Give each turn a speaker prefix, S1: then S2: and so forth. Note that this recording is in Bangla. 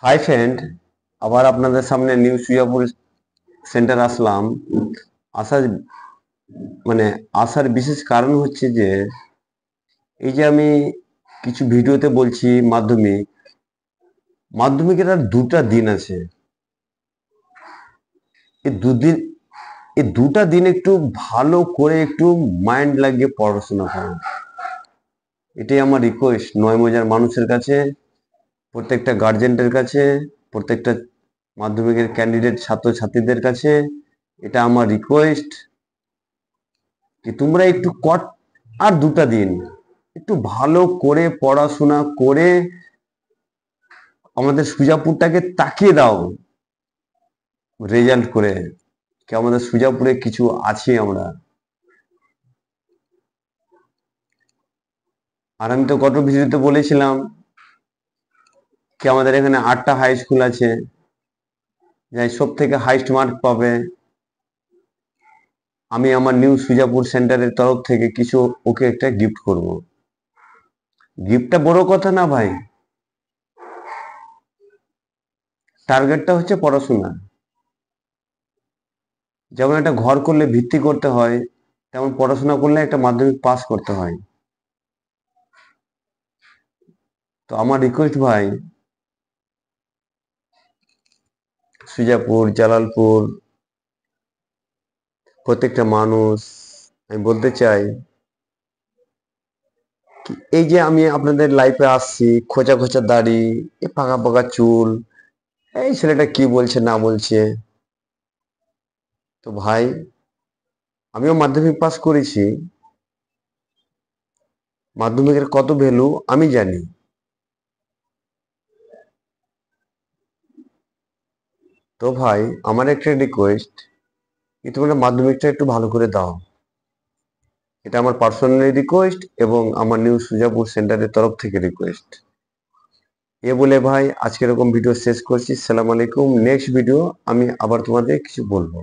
S1: হাই ফ্রেন্ড, আবার আপনাদের সামনে নিউ সুজাপুর সেন্টার আসলাম। আসার মানে আসার বিশেষ কারণ হচ্ছে যে এই যে আমি কিছু ভিডিওতে বলছি মাধ্যমিকের আর 2টা দিন আছে। এই দুদিন এই 2টা দিন একটু ভালো করে একটু মাইন্ড লাগিয়ে পড়াশোনা করুন। এটাই আমার রিকোয়েস্ট নয়মজার মানুষের কাছে, প্রত্যেকটা গার্জেনদের কাছে, প্রত্যেকটা মাধ্যমিকের ক্যান্ডিডেট ছাত্রছাত্রীদের কাছে। এটা আমার রিকোয়েস্ট যে তোমরা একটু আর 2টা দিন একটু ভালো করে পড়াশোনা করে আমাদের সুজাপুরটাকে তাকিয়ে দাও রেজাল্ট করে, কি আমাদের সুজাপুরে কিছু আছি আমরা। আর আমি তো গত ভিডিওতে বলেছিলাম কি আমাদের এখানে 8টা হাই স্কুল আছে, যাই সব থেকে হাইস্ট মার্ক পাবে আমি আমার নিউ সুজাপুর সেন্টারের তরফ থেকে কিছু ওকে একটা গিফট করব। গিফটটা বড় কথা না ভাই, টার্গেটটা হচ্ছে পড়াশোনা। যেমন একটা ঘর করলে ভিত্তি করতে হয়, তেমন পড়াশোনা করলে একটা মাধ্যমিক পাস করতে হয়। তো আমার রিকোয়েস্ট ভাই, সুজাপুর, জালালপুর প্রত্যেকটা মানুষ, আমি বলতে চাই এই যে আমি আপনাদের লাইফে আসছি, খোঁচা খোঁচা দাড়ি, এ পাকা পাকা চুল, এই ছেলেটা কি বলছে না বলছে। তো ভাই, আমিও মাধ্যমিক পাস করেছি, মাধ্যমিকের কত ভ্যালু আমি জানি। তো ভাই, আমার একটা রিকোয়েস্ট, কি তোমরা মাধ্যমিকটা একটু ভালো করে দাও। এটা আমার পার্সোনালি রিকোয়েস্ট এবং আমার নিউ সুজাপুর সেন্টারের তরফ থেকে রিকোয়েস্ট। এ বলে ভাই আজকে এরকম ভিডিও শেষ করছি। সালাম আলাইকুম। নেক্সট ভিডিও আমি আবার তোমাদের কিছু বলবো।